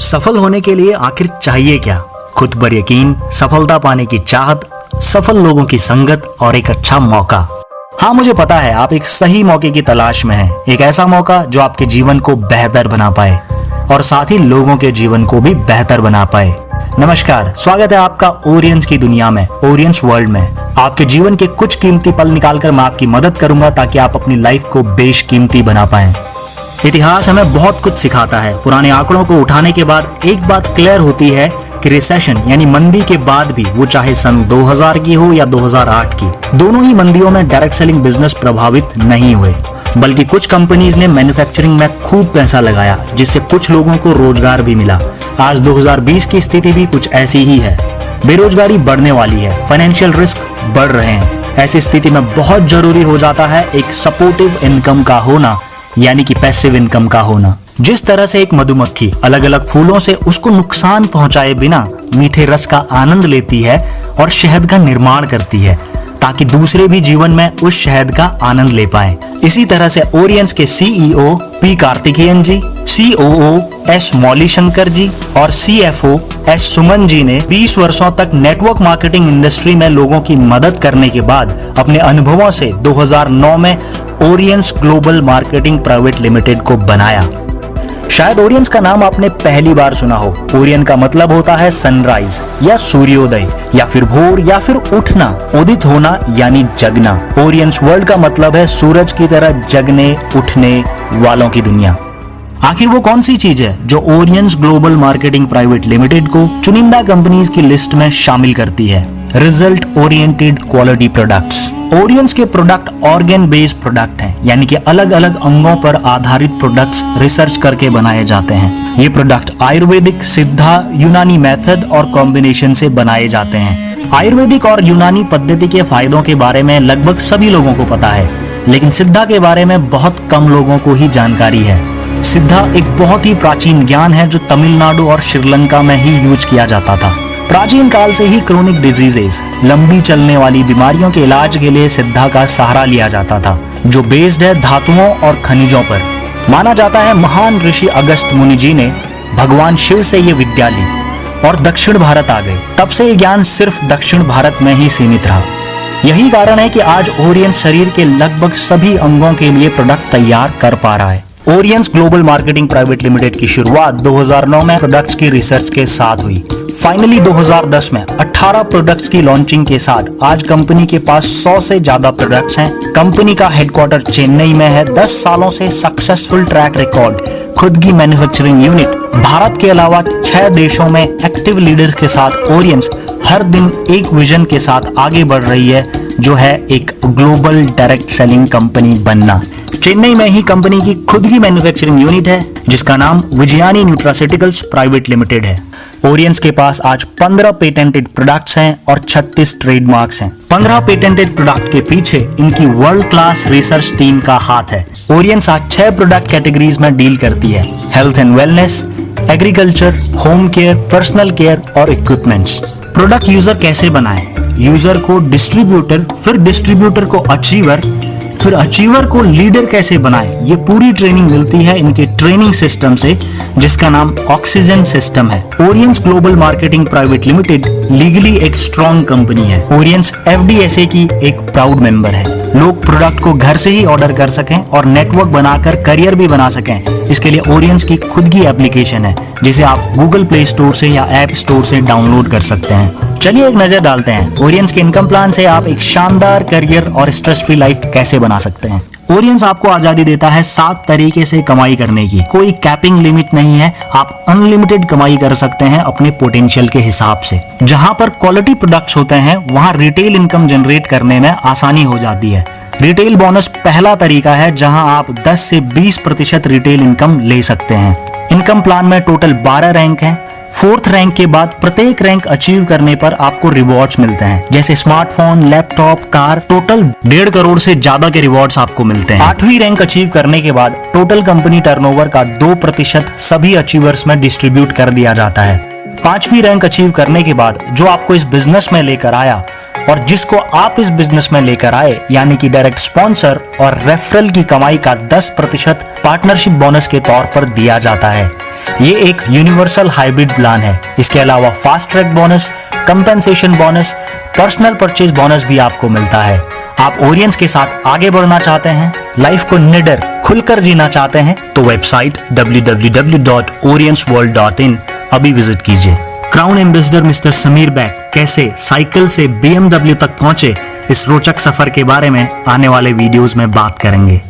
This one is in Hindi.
सफल होने के लिए आखिर चाहिए क्या? खुद पर यकीन, सफलता पाने की चाहत, सफल लोगों की संगत और एक अच्छा मौका। हाँ, मुझे पता है आप एक सही मौके की तलाश में हैं। एक ऐसा मौका जो आपके जीवन को बेहतर बना पाए और साथ ही लोगों के जीवन को भी बेहतर बना पाए। नमस्कार, स्वागत है आपका ओरियंस की दुनिया में, ओरियंस वर्ल्ड में। आपके जीवन के कुछ कीमती पल निकालकर मैं आपकी मदद करूंगा ताकि आप अपनी लाइफ को बेशकीमती बना पाएं। इतिहास हमें बहुत कुछ सिखाता है। पुराने आंकड़ों को उठाने के बाद एक बात क्लियर होती है कि रिसेशन यानी मंदी के बाद भी, वो चाहे सन 2000 की हो या 2008 की, दोनों ही मंदियों में डायरेक्ट सेलिंग बिजनेस प्रभावित नहीं हुए, बल्कि कुछ कंपनीज ने मैन्युफैक्चरिंग में खूब पैसा लगाया, जिससे कुछ लोगों को रोजगार भी मिला। आज 2020 की स्थिति भी कुछ ऐसी ही है। बेरोजगारी बढ़ने वाली है, फाइनेंशियल रिस्क बढ़ रहे हैं। ऐसी स्थिति में बहुत जरूरी हो जाता है एक सपोर्टिव इनकम का होना, यानी कि पैसिव इनकम का होना। जिस तरह से एक मधुमक्खी अलग अलग फूलों से उसको नुकसान पहुंचाए बिना मीठे रस का आनंद लेती है और शहद का निर्माण करती है, ताकि दूसरे भी जीवन में उस शहद का आनंद ले पाए। इसी तरह से ओरियंस के सीईओ पी कार्तिकेयन जी, सीओओ एस मौली शंकर जी और सीएफओ एस सुमन जी ने 20 वर्षों तक नेटवर्क मार्केटिंग इंडस्ट्री में लोगों की मदद करने के बाद अपने अनुभवों से 2009 में ओरियंस ग्लोबल मार्केटिंग प्राइवेट लिमिटेड को बनाया। शायद ओरियंस का नाम आपने पहली बार सुना हो। ओरियन का मतलब होता है सनराइज या सूर्योदय, या फिर भोर, या फिर उठना, उदित होना यानी जगना। ओरियंस वर्ल्ड का मतलब है सूरज की तरह जगने उठने वालों की दुनिया। आखिर वो कौन सी चीज है जो Oriens global marketing private limited को चुनिंदा कंपनीज की लिस्ट में शामिल करती है? Result oriented quality products. Oriens के प्रोडक्ट ऑर्गन बेस्ड प्रोडक्ट हैं, यानी कि अलग अलग अंगों पर आधारित प्रोडक्ट्स रिसर्च करके बनाए जाते हैं। ये प्रोडक्ट आयुर्वेदिक, सिद्धा, यूनानी मेथड और कॉम्बिनेशन से बनाए जाते हैं। आयुर्वेदिक और यूनानी पद्धति के फायदों के बारे में लगभग सभी लोगों को पता है, लेकिन सिद्धा के बारे में बहुत कम लोगों को ही जानकारी है। सिद्धा एक बहुत ही प्राचीन ज्ञान है जो तमिलनाडु और श्रीलंका में ही यूज किया जाता था। प्राचीन काल से ही क्रोनिक डिजीजेस, लंबी चलने वाली बीमारियों के इलाज के लिए सिद्धा का सहारा लिया जाता था, जो बेस्ड है धातुओं और खनिजों पर। माना जाता है महान ऋषि अगस्त मुनि जी ने भगवान शिव से ये विद्या ली और दक्षिण भारत आ गए। तब से ये ज्ञान सिर्फ दक्षिण भारत में ही सीमित रहा। यही कारण है कि आज ओरियंस शरीर के लगभग सभी अंगों के लिए प्रोडक्ट तैयार कर पा रहा है। Oriens global marketing private limited की शुरुआत 2009 में प्रोडक्ट्स की रिसर्च के साथ हुई। फाइनली 2010 में 18 प्रोडक्ट्स की लॉन्चिंग के साथ आज कंपनी के पास 100 से ज्यादा प्रोडक्ट्स हैं। कंपनी का हेडक्वार्टर चेन्नई में है। 10 सालों से सक्सेसफुल ट्रैक रिकॉर्ड, खुद की मैन्युफैक्चरिंग यूनिट, भारत के अलावा 6 देशों में एक्टिव लीडर्स के साथ ओरियंस हर दिन एक विजन के साथ आगे बढ़ रही है, जो है एक ग्लोबल डायरेक्ट सेलिंग कंपनी बनना। चेन्नई में ही कंपनी की खुद की मैन्युफैक्चरिंग यूनिट है, जिसका नाम विजयानी न्यूट्रास्यूटिकल्स प्राइवेट लिमिटेड है। ओरियंस के पास आज 15 पेटेंटेड प्रोडक्ट्स हैं और 36 ट्रेडमार्क्स हैं। 15 पेटेंटेड प्रोडक्ट के पीछे इनकी वर्ल्ड क्लास रिसर्च टीम का हाथ है। ओरियंस आज 6 प्रोडक्ट कैटेगरीज में डील करती है: health and wellness, agriculture, home care, personal care और इक्विपमेंट्स। प्रोडक्ट यूजर कैसे बनाए? यूजर को डिस्ट्रीब्यूटर, फिर डिस्ट्रीब्यूटर को अचीवर, फिर अचीवर को लीडर कैसे बनाए, ये पूरी ट्रेनिंग मिलती है इनके ट्रेनिंग सिस्टम से, जिसका नाम ऑक्सीजन सिस्टम है। Oriens global marketing private limited legally एक स्ट्रॉन्ग कंपनी है। ओरियंस एफडीएसए की एक प्राउड मेंबर है। लोग प्रोडक्ट को घर से ही ऑर्डर कर सकें और नेटवर्क बनाकर करियर भी बना सकें, इसके लिए ओरियंस की खुद की एप्लीकेशन है, जिसे आप गूगल प्ले स्टोर से या ऐप स्टोर से डाउनलोड कर सकते हैं। चलिए एक नजर डालते हैं ओरियंस के इनकम प्लान से आप एक शानदार करियर और स्ट्रेस फ्री लाइफ कैसे बना सकते हैं। ओरियंस आपको आजादी देता है 7 तरीके से कमाई करने की। कोई कैपिंग लिमिट नहीं है, आप अनलिमिटेड कमाई कर सकते हैं अपने पोटेंशियल के हिसाब से। जहां पर क्वालिटी प्रोडक्ट्स होते हैं, वहां रिटेल इनकम जनरेट करने में आसानी हो जाती है। रिटेल बोनस पहला तरीका है जहां आप 10 से 20% रिटेल इनकम ले सकते हैं। इनकम प्लान में टोटल 12 रैंक हैं। 4th रैंक के बाद प्रत्येक रैंक अचीव करने पर आपको रिवॉर्ड्स मिलते हैं, जैसे smartphone, laptop, car. Total 1.5 crore से ज्यादा के रिवॉर्ड्स आपको मिलते हैं। 8वीं रैंक अचीव करने के बाद टोटल कंपनी टर्नओवर का 2% सभी अचीवर्स में डिस्ट्रीब्यूट कर दिया जाता है। 5वीं रैंक अचीव करने के बाद जो आपको इस बिजनेस में लेकर आया और जिसको आप इस बिजनेस में लेकर आए, यानी कि डायरेक्ट स्पॉन्सर और रेफरल की कमाई का 10% पार्टनरशिप बोनस के तौर पर दिया जाता है। ये एक यूनिवर्सल हाइब्रिड प्लान है। इसके अलावा fast track bonus, compensation bonus, personal purchase bonus भी आपको मिलता है। आप ओरियंस के साथ आगे बढ़ना चाहते हैं, लाइफ को निडर खुलकर जीना चाहते हैं, तो वेबसाइट www.oriensworld.in अभी विजिट कीजिए। Crown ambassador mister Sameer bag कैसे साइकिल से BMW तक पहुंचे, इस रोचक सफर के बारे में आने वाले वीडियोस में बात करेंगे।